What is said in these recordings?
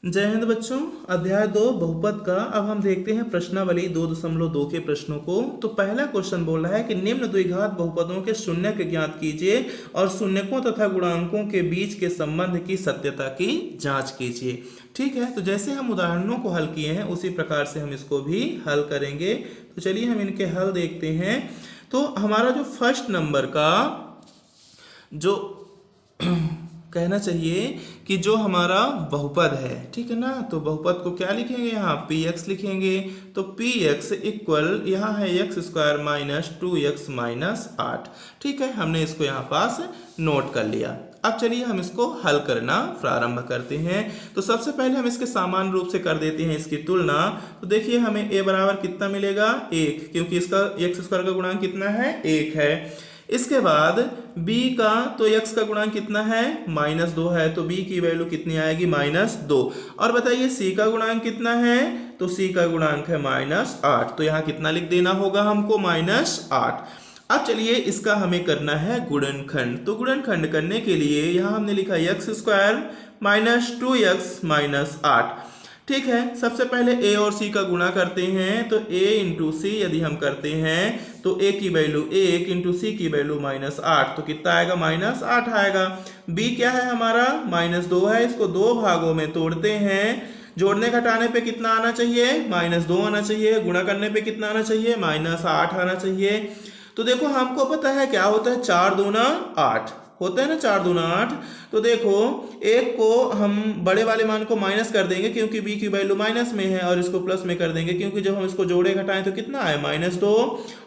जय हिंद बच्चों। अध्याय 2 बहुपद का अब हम देखते हैं प्रश्नावली 2.2 के प्रश्नों को। तो पहला क्वेश्चन बोल रहा है कि निम्न द्विघात बहुपदों के शून्यक ज्ञात कीजिए और शून्यकों तथा गुणांकों के बीच के संबंध की सत्यता की जांच कीजिए। ठीक है, तो जैसे हम उदाहरणों को हल किए हैं उसी प्रकार से हम इसको भी हल करेंगे। तो चलिए हम इनके हल देखते हैं। तो हमारा जो फर्स्ट नंबर का जो कहना चाहिए कि जो हमारा बहुपद है, ठीक है ना, तो बहुपद को क्या लिखेंगे, यहाँ पी एक्स लिखेंगे। तो पी एक्स इक्वल यहाँ है x square minus 2x minus 8। ठीक है, हमने इसको यहाँ पास नोट कर लिया। अब चलिए हम इसको हल करना प्रारंभ करते हैं। तो सबसे पहले हम इसके सामान्य रूप से कर देते हैं इसकी तुलना। तो देखिए हमें a बराबर कितना मिलेगा, 1, क्योंकि इसका एक्स स्क्वायर का गुणांक कितना है, 1 है। इसके बाद b का तो x का गुणांक कितना है, -2 है, तो b की वैल्यू कितनी आएगी, -2। और बताइए c का गुणांक कितना है, तो c का गुणांक है -8। तो यहाँ कितना लिख देना होगा हमको, -8। अब चलिए इसका हमें करना है गुणनखंड। तो गुणनखंड करने के लिए यहाँ हमने लिखा x square minus 2x minus 8। ठीक है, सबसे पहले a और c का गुणा करते हैं। तो a इंटू सी यदि हम करते हैं तो a की वैल्यू 1 इंटू सी की वैल्यू -8, तो कितना आएगा, -8 आएगा। b क्या है हमारा, -2 है, इसको दो भागों में तोड़ते हैं। जोड़ने घटाने पे कितना आना चाहिए, -2 आना चाहिए। गुणा करने पे कितना आना चाहिए, -8 आना चाहिए। तो देखो हमको पता है क्या होता है, 4 दूना 8 होता है ना, 4 दूना 8। तो देखो एक को हम बड़े वाले मान को माइनस कर देंगे क्योंकि b की वैल्यू माइनस में है, और इसको प्लस में कर देंगे क्योंकि जब हम इसको जोड़े घटाएं तो कितना आए, -2।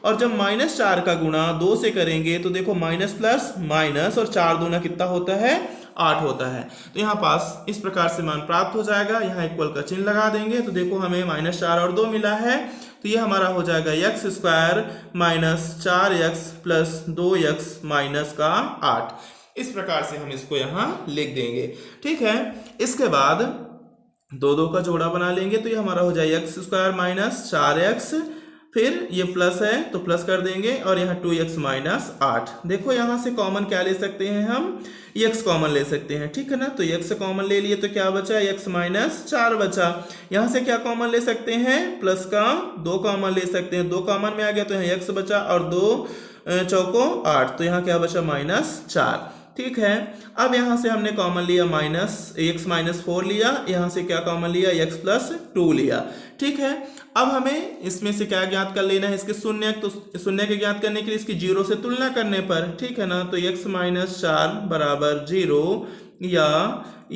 और जब -4 का गुणा 2 से करेंगे तो देखो माइनस प्लस माइनस, और 4 दूना कितना होता है, 8 होता है। तो यहाँ पास इस प्रकार से मान प्राप्त हो जाएगा। यहाँ इक्वल का चिन्ह लगा देंगे। तो देखो हमें -4 और 2 मिला है, तो ये हमारा हो जाएगा x square minus 4x plus 2x minus का 8। इस प्रकार से हम इसको यहाँ लिख देंगे। ठीक है, इसके बाद दो का जोड़ा बना लेंगे। तो ये हमारा हो जाएगा एक्स स्क्वायर माइनस 4x, फिर ये प्लस है तो प्लस कर देंगे, और यहाँ 2x माइनस 8। देखो यहाँ से कॉमन क्या ले सकते हैं हम, x कॉमन ले सकते हैं। ठीक है ना, तो x कॉमन ले लिए तो क्या बचा, x माइनस 4 बचा। यहाँ से क्या कॉमन ले सकते हैं, प्लस का 2 कॉमन ले सकते हैं। 2 कॉमन में आ गया तो यहाँ x बचा, और 2 चौको 8, तो यहाँ क्या बचा, -4। ठीक है, अब यहाँ से हमने कॉमन लिया x माइनस 4 लिया, यहाँ से क्या कॉमन लिया, x प्लस 2 लिया। ठीक है, अब हमें इसमें से क्या ज्ञात कर लेना है, इसके शून्य। तो शून्य के ज्ञात करने के लिए इसकी 0 से तुलना करने पर, ठीक है ना, तो x माइनस 4 बराबर 0 या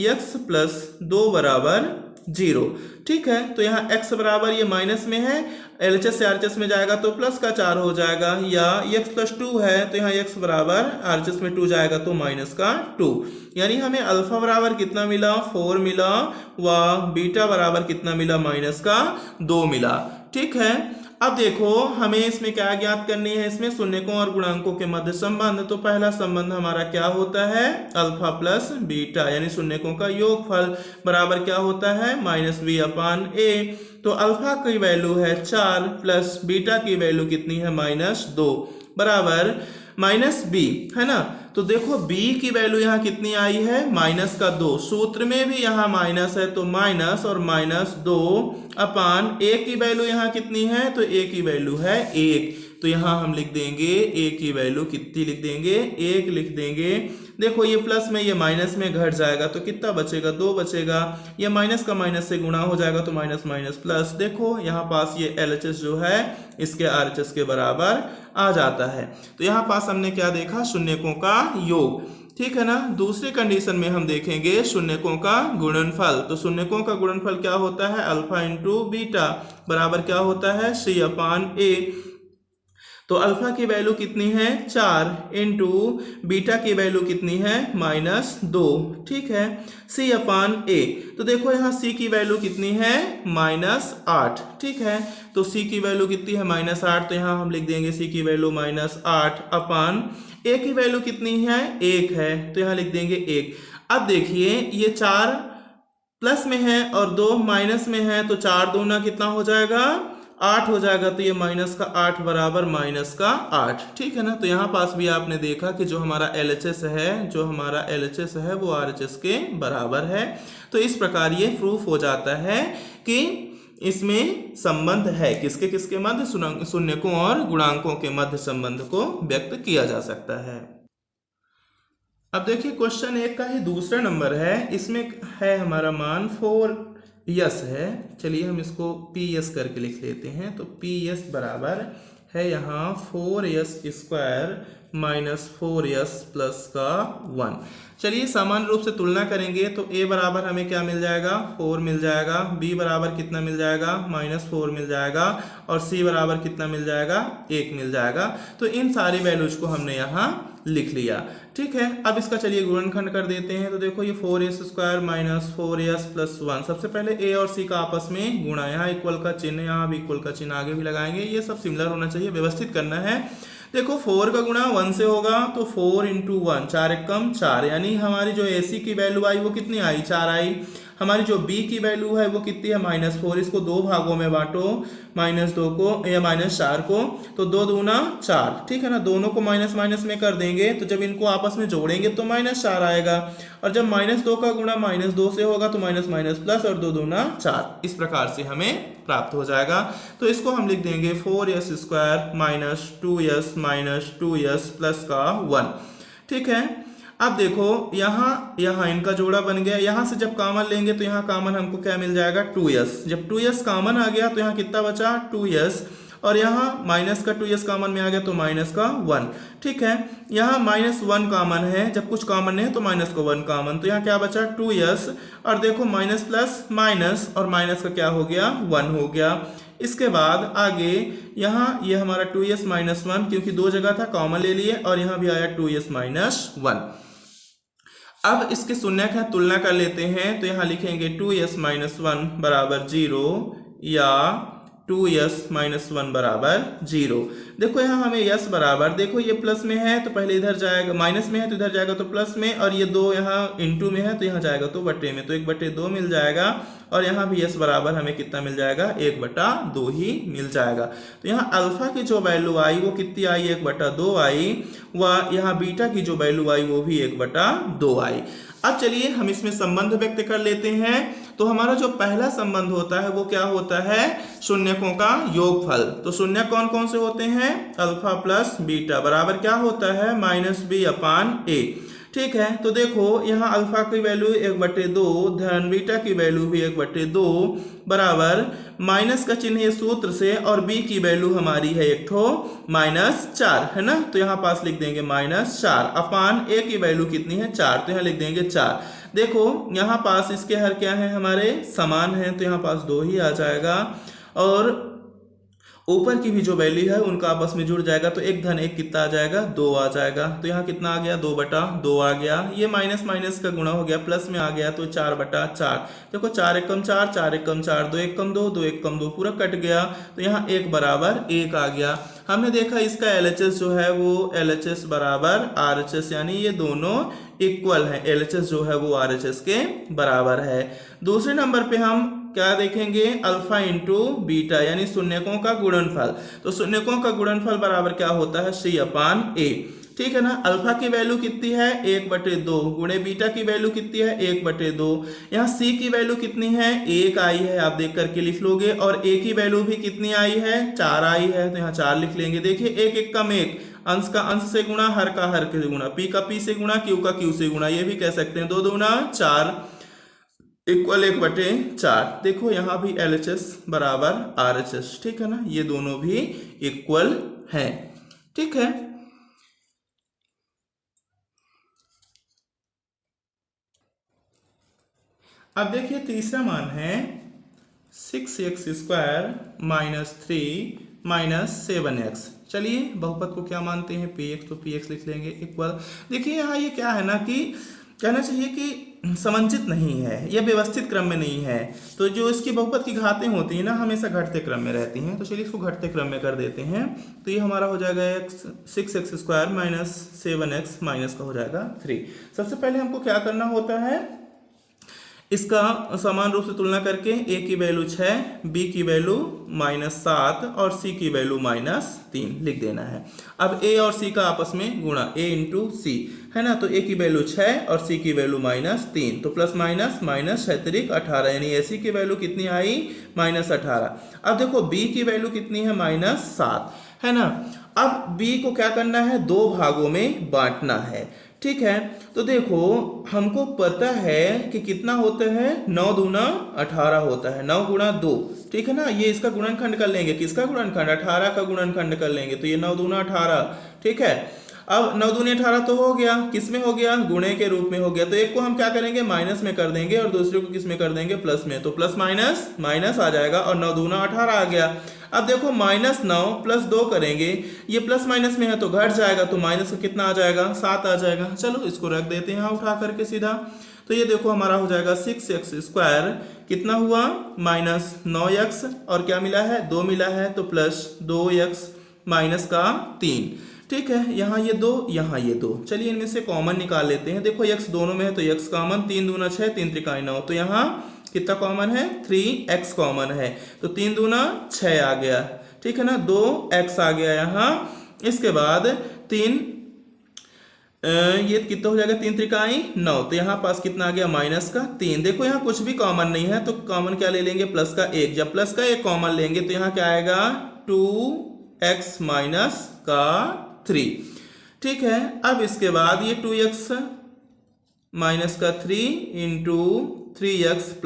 x प्लस 2 बराबर 0। ठीक है, तो यहाँ x बराबर ये माइनस में है, LHS से RHS में जाएगा तो प्लस का 4 हो जाएगा, या x प्लस 2 है तो यहाँ x बराबर RHS में 2 जाएगा तो माइनस का 2। यानी हमें अल्फा बराबर कितना मिला, 4 मिला, व बीटा बराबर कितना मिला, माइनस का 2 मिला। ठीक है, अब देखो हमें इसमें क्या ज्ञात करनी है, इसमें शून्यकों और गुणांकों के मध्य संबंध। तो पहला संबंध हमारा क्या होता है, अल्फा प्लस बीटा, यानी शून्यकों का योगफल बराबर क्या होता है, -b/a। तो अल्फा की वैल्यू है 4 प्लस बीटा की वैल्यू कितनी है, -2 बराबर -b, है ना। तो देखो b की वैल्यू यहाँ कितनी आई है, -2। सूत्र में भी यहाँ माइनस है तो माइनस और -2 a की वैल्यू यहाँ कितनी है, तो a की वैल्यू है 1। तो यहाँ हम लिख देंगे a की वैल्यू कितनी लिख देंगे, 1 लिख देंगे। देखो ये प्लस में ये माइनस में घट जाएगा तो कितना बचेगा, 2 बचेगा। ये माइनस का माइनस से गुणा हो जाएगा तो माइनस माइनस प्लस। देखो यहाँ पास ये LHS जो है इसके RHS के बराबर आ जाता है। तो यहाँ पास हमने क्या देखा, शून्यकों का योग। ठीक है ना, दूसरी कंडीशन में हम देखेंगे शून्यकों का गुणनफल। तो शून्यकों का गुणनफल क्या होता है, अल्फा इंटू बीटा बराबर क्या होता है, c/a। तो अल्फा की वैल्यू कितनी है, 4 इंटू बीटा की वैल्यू कितनी है, -2। ठीक है, c/a। तो देखो यहाँ c की वैल्यू कितनी है, -8। ठीक है, तो c की वैल्यू कितनी है, -8। तो यहाँ हम लिख देंगे c की वैल्यू -8 a की वैल्यू कितनी है, 1 है, तो यहाँ लिख देंगे 1। अब देखिए ये 4 प्लस में है और 2 माइनस में है, तो 4 दूना कितना हो जाएगा, 8 हो जाएगा, तो ये माइनस का 8 बराबर माइनस का 8, ठीक है ना। तो यहाँ पास भी आपने देखा कि जो हमारा LHS है वो RHS के बराबर है। तो इस प्रकार ये प्रूफ हो जाता है कि इसमें संबंध है, किसके किसके मध्य, शून्यकों और गुणांकों के मध्य संबंध को व्यक्त किया जा सकता है। अब देखिए क्वेश्चन 1 का ही दूसरा नंबर है, इसमें है हमारा मान 4s है। चलिए हम इसको PS करके लिख लेते हैं। तो PS बराबर है यहाँ 4s square minus 4s plus का 1। चलिए सामान्य रूप से तुलना करेंगे तो a बराबर हमें क्या मिल जाएगा, 4 मिल जाएगा, b बराबर कितना मिल जाएगा, -4 मिल जाएगा, और c बराबर कितना मिल जाएगा, 1 मिल जाएगा। तो इन सारी वैल्यूज को हमने यहाँ लिख लिया, ठीक है। अब इसका चलिए गुणनखंड कर देते हैं। तो देखो ये 4s square minus 4s plus 1, सबसे पहले a और c का आपस में गुणा, यहाँ इक्वल का चिन्ह, यहाँ भी इक्वल का चिन्ह आगे भी लगाएंगे, ये सब सिमिलर होना चाहिए, व्यवस्थित करना है। देखो 4 का गुणा 1 से होगा, तो 4 इंटू 1, 4 एकम 4, यानी हमारी जो AC की वैल्यू आई वो कितनी आई, 4 आई। हमारी जो B की वैल्यू है वो कितनी है, -4, इसको दो भागों में बांटो, -2 को या -4 को, तो 2 दूना 4, ठीक है ना। दोनों को माइनस माइनस में कर देंगे, तो जब इनको आपस में जोड़ेंगे तो -4 आएगा, और जब -2 का गुणा -2 से होगा तो माइनस माइनस प्लस, और 2 दूना 4, इस प्रकार से हमें प्राप्त हो जाएगा। तो इसको हम लिख देंगे 4s square minus 2s plus का 1, ठीक है। अब देखो यहाँ इनका जोड़ा बन गया, यहाँ से जब कॉमन लेंगे तो यहाँ कॉमन हमको क्या मिल जाएगा, 2s। जब 2s कॉमन आ गया तो यहाँ कितना बचा, 2s, और यहाँ माइनस का 2s कॉमन में आ गया तो माइनस का 1, ठीक है। यहाँ -1 कॉमन है, जब कुछ कॉमन है तो माइनस का 1 कॉमन, तो यहाँ क्या बचा, 2s, और देखो माइनस प्लस माइनस, और माइनस का क्या हो गया, 1 हो गया। इसके बाद आगे यहाँ ये हमारा 2s माइनस 1, क्योंकि दो जगह था कॉमन ले लिए, और यहाँ भी आया 2s माइनस 1। अब इसके शून्यक है, तुलना कर लेते हैं। तो यहाँ लिखेंगे 2s माइनस 1 बराबर 0 या 2s माइनस 1 बराबर 0। देखो यहाँ हमें s बराबर, देखो ये प्लस में है तो पहले इधर जाएगा, माइनस में है तो इधर जाएगा तो प्लस में, और ये 2 यहाँ इंटू में है तो यहाँ जाएगा तो बटे में, तो 1/2 मिल जाएगा। और यहाँ भी s बराबर हमें कितना मिल जाएगा, 1/2 ही मिल जाएगा। तो यहाँ अल्फा की जो वैल्यू आई वो कितनी आई, 1/2 आई, व यहाँ बीटा की जो वैल्यू आई वो भी 1/2 आई। अब चलिए हम इसमें संबंध व्यक्त कर लेते हैं। तो हमारा जो पहला संबंध होता है वो क्या होता है, शून्यकों का योगफल। तो शून्य कौन कौन से होते हैं, अल्फा प्लस बीटा बराबर क्या होता है, -b/a, ठीक है। तो देखो यहाँ अल्फा की वैल्यू 1/2 धन बीटा की वैल्यू भी 1/2 बराबर माइनस का चिन्ह है सूत्र से, और b की वैल्यू हमारी है एक ठो -4, है ना। तो यहाँ पास लिख देंगे -4 अपान a की वैल्यू कितनी है, 4, तो यहाँ लिख देंगे 4। देखो यहाँ पास इसके हर क्या है, हमारे समान है, तो यहाँ पास 2 ही आ जाएगा, और ऊपर की भी जो वैल्यू है उनका आपस में जुड़ जाएगा, तो 1 धन 1 कितना आ जाएगा, 2 आ जाएगा। तो यहाँ कितना आ गया, 2/2 आ गया। ये माइनस माइनस का गुणा हो गया, प्लस में आ गया तो 4/4। देखो 4 एकम 4, 4 एकम 4, 2 एकम 2, 2 एकम 2, पूरा कट गया। तो यहाँ 1 बराबर 1 आ गया। हमने देखा इसका LHS जो है वो LHS बराबर RHS, यानी ये दोनों इक्वल है, LHS जो है वो RHS के बराबर है। दूसरे नंबर पे हम क्या देखेंगे, अल्फा इंटू बीटा, यानी शून्यकों का गुणनफल। तो शून्यकों का गुणनफल बराबर क्या होता है, c/a, ठीक है ना। अल्फा की वैल्यू कितनी है, 1/2 गुणे बीटा की वैल्यू कितनी है, 1/2। यहाँ c की वैल्यू कितनी है, 1 आई है, आप देख करके लिख लोगे, और a की वैल्यू भी कितनी आई है, 4 आई है, तो यहाँ 4 लिख लेंगे। देखिए 1 1 कम 1, अंश का अंश से गुणा, हर का हर से गुणा, p का p से गुणा, q का q से गुणा, ये भी कह सकते हैं 2 दूना 4 इक्वल 1/4। देखो यहाँ भी LHS बराबर RHS, ठीक है ना, ये दोनों भी इक्वल है, ठीक है। अब देखिए तीसरा मान है 6x square minus 3 minus 7x। चलिए बहुपद को क्या मानते हैं, px, तो px लिख लेंगे इक्वल। देखिए यहाँ ये क्या है ना कि कहना चाहिए कि समंजित नहीं है, यह व्यवस्थित क्रम में नहीं है। तो जो इसकी बहुपद की घातें होती हैं ना, हमेशा घटते क्रम में रहती हैं। तो चलिए इसको घटते क्रम में कर देते हैं। तो ये हमारा हो जाएगा 6x square minus 7x minus का हो जाएगा 3। सबसे पहले हमको क्या करना होता है, इसका समान रूप से तुलना करके ए की वैल्यू 6, बी की वैल्यू -7 और सी की वैल्यू -3 लिख देना है। अब ए और सी का आपस में गुणा, ए इंटू सी है ना, तो ए की वैल्यू 6 और सी की वैल्यू -3, तो प्लस माइनस माइनस 18, यानी ए सी की वैल्यू कितनी आई -18। अब देखो बी की वैल्यू कितनी है -7 है ना। अब बी को क्या करना है, दो भागों में बांटना है, ठीक है। तो देखो हमको पता है कि कितना होता है, 9 दूना 18 होता है, 9 गुणा 2, ठीक है ना। ये इसका गुणनखंड कर लेंगे, किसका गुणनखंड, 18 का गुणनखंड कर लेंगे, तो ये 9 दूना 18, ठीक है। अब 9 दूनी 18 तो हो गया, किस में हो गया, गुणे के रूप में हो गया। तो एक को हम क्या करेंगे, माइनस में कर देंगे और दूसरे को किस में कर देंगे, प्लस में, तो प्लस माइनस माइनस आ जाएगा और 9 दूना 18 आ गया। अब देखो -9 + 2 करेंगे, ये प्लस माइनस में है तो घट जाएगा, तो माइनस का कितना आ जाएगा, 7 आ जाएगा। चलो इसको रख देते हैं यहाँ उठा करके सीधा, तो ये देखो हमारा हो जाएगा 6x², कितना हुआ -9x, और क्या मिला है, 2 मिला है, तो +2x -3, ठीक है। यहाँ ये 2, यहाँ ये 2, चलिए इनमें से कॉमन निकाल लेते हैं। देखो x दोनों में है तो x कॉमन, 3 दूना 6, 3 त्रिकाई 9, तो यहाँ कितना कॉमन है, 3x कॉमन है, तो 3 दूना 6 आ गया, ठीक है ना, 2x आ गया यहाँ। इसके बाद 3 ये कितना हो जाएगा, 3 त्रिकाई 9, तो यहाँ पास कितना आ गया, -3। देखो यहाँ कुछ भी कॉमन नहीं है तो कॉमन क्या ले लेंगे, प्लस का 1, जब प्लस का 1 कॉमन लेंगे तो यहाँ क्या आएगा, 2x -3, ठीक है। अब इसके बाद ये 2x -3 इंटू 3x +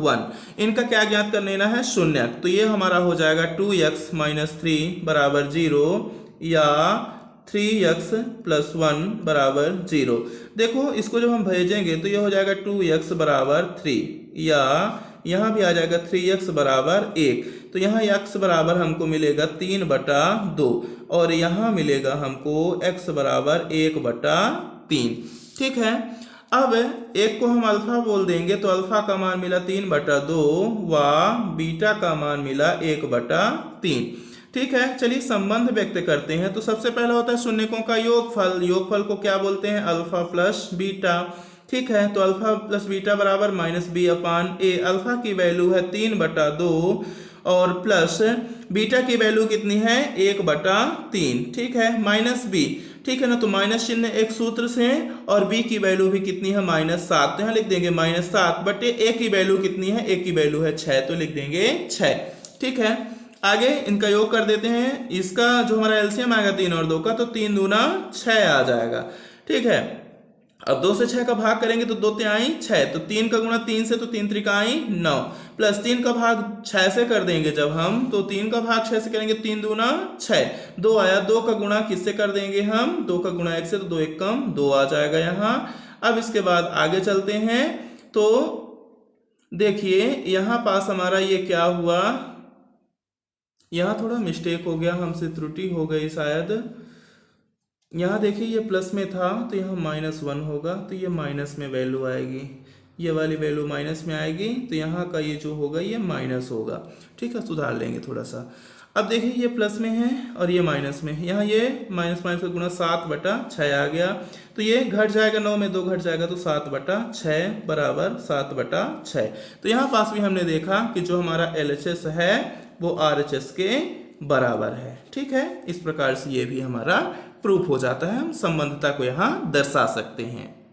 1, इनका क्या ज्ञात कर लेना है, शून्यक, तो ये हमारा हो जाएगा 2x -3 = 0 या 3x + 1 = 0। देखो इसको जब हम भेजेंगे तो ये हो जाएगा 2x = 3 या यहाँ भी आ जाएगा 3x = 1, तो यहाँ x बराबर हमको मिलेगा 3/2 और यहाँ मिलेगा हमको x = 1/3, ठीक है। अब एक को हम अल्फा बोल देंगे तो अल्फा का मान मिला 3/2 व बीटा का मान मिला 1/3, ठीक है। चलिए संबंध व्यक्त करते हैं। तो सबसे पहला होता है शून्यकों का योगफल, योगफल को क्या बोलते हैं, अल्फा प्लस बीटा, ठीक है। तो अल्फा प्लस बीटा बराबर -b/a, अल्फा की वैल्यू है 3/2 और प्लस बीटा की वैल्यू कितनी है, 1/3, ठीक है, -b, ठीक है ना। तो माइनस चिन्ह एक सूत्र से, और b की वैल्यू भी कितनी है, -7, तो यहाँ लिख देंगे -7 a की वैल्यू कितनी है, a की वैल्यू है 6, तो लिख देंगे 6, ठीक है। आगे इनका योग कर देते हैं, इसका जो हमारा एलसीएम आएगा 3 और 2 का, तो 3 दूना 6 आ जाएगा, ठीक है। अब 2 से 6 का भाग करेंगे तो 2 तिहाई 6, तो 3 का गुणा 3 से, तो 3 त्रिकाई 9, प्लस 3 का भाग 6 से कर देंगे जब हम, तो 3 का भाग 6 से करेंगे, 3 दूना 6, 2 आया, 2 का गुणा किससे कर देंगे हम, 2 का गुणा 1 से, तो 2 1 कम 2 आ जाएगा यहाँ। अब इसके बाद आगे चलते हैं, तो देखिए यहाँ पास हमारा ये क्या हुआ, यहाँ थोड़ा मिस्टेक हो गया, हमसे त्रुटि हो गई शायद। यहाँ देखिए ये प्लस में था तो यहाँ -1 होगा, तो ये माइनस में वैल्यू आएगी, ये वाली वैल्यू माइनस में आएगी, तो यहाँ का ये जो होगा ये माइनस होगा, ठीक है। सुधार लेंगे थोड़ा सा। अब देखिए ये प्लस में है और ये माइनस में है, यहाँ ये माइनस का गुणा 7/6 आ गया, तो ये घट जाएगा, 9 में 2 घट जाएगा, तो 7/6 = 7/6। तो यहाँ पास भी हमने देखा कि जो हमारा LHS है वो RHS के बराबर है, ठीक है। इस प्रकार से ये भी हमारा प्रूफ हो जाता है, हम संबंधता को यहाँ दर्शा सकते हैं।